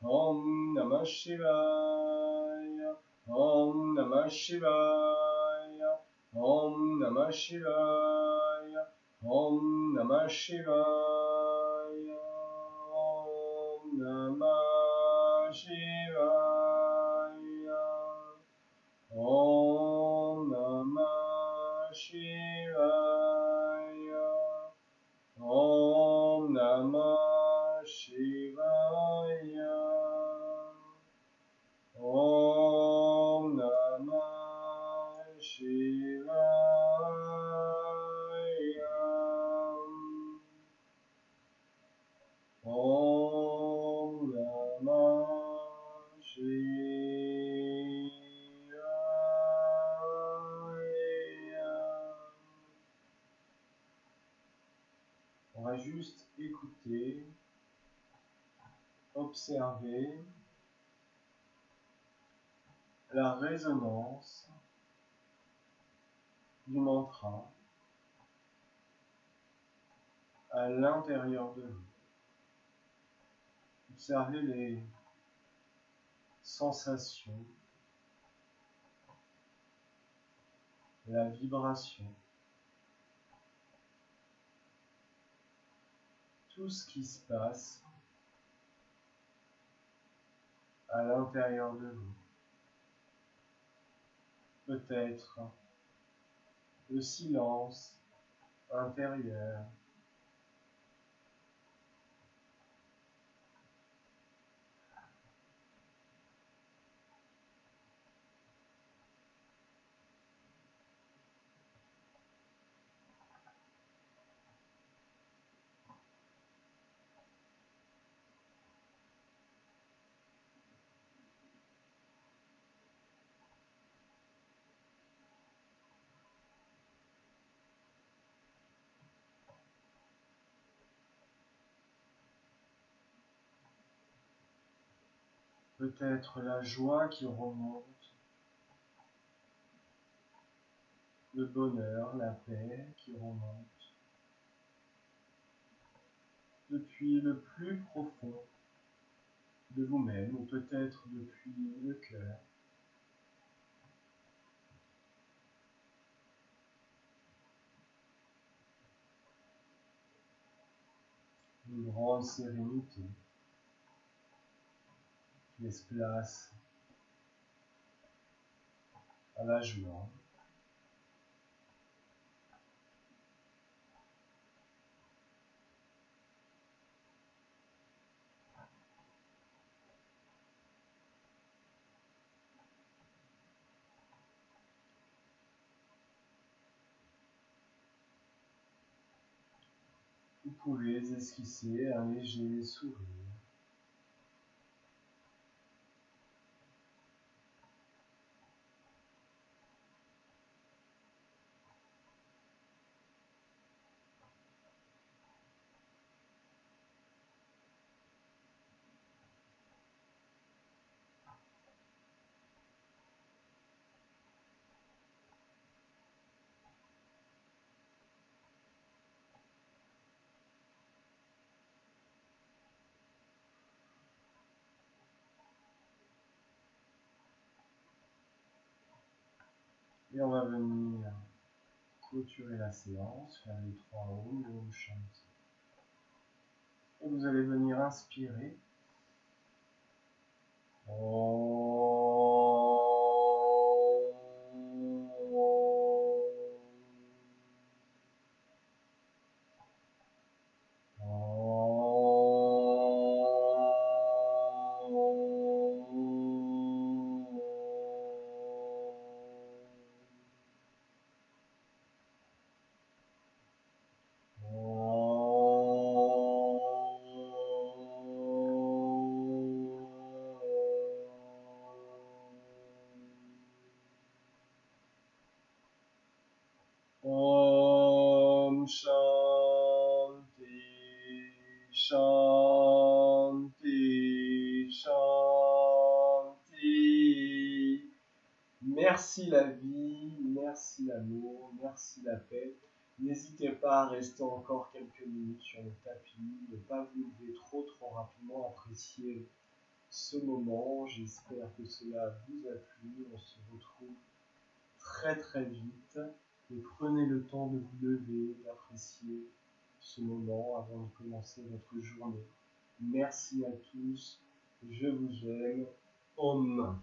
Om Namah Shivaya. Om Namah Shivaya. Om Namah Shivaya. Om Namah Shivaya. Om Namah Shivaya. Om Namah Shivaya. Om Namah Shivaya. Om Namah Shivaya. Om Namah Shivaya. On va juste écouter, observer la résonance du mantra à l'intérieur de vous. Observez les sensations, la vibration, tout ce qui se passe à l'intérieur de vous. Peut-être le silence intérieur, peut-être la joie qui remonte, le bonheur, la paix qui remonte depuis le plus profond de vous-même, ou peut-être depuis le cœur. Une grande sérénité qui laisse place à la joie. Vous pouvez esquisser un léger sourire. Et on va venir clôturer la séance, faire les 3 Om et Om Shanti. Et vous allez venir inspirer. Om Shanti, Shanti, Shanti. Merci la vie, merci l'amour, merci la paix. N'hésitez pas à rester encore quelques minutes sur le tapis, ne pas vous lever trop rapidement, appréciez ce moment. J'espère que cela vous a plu. On se retrouve très très vite. Et prenez le temps de vous lever, d'apprécier ce moment avant de commencer votre journée. Merci à tous. Je vous aime. Om.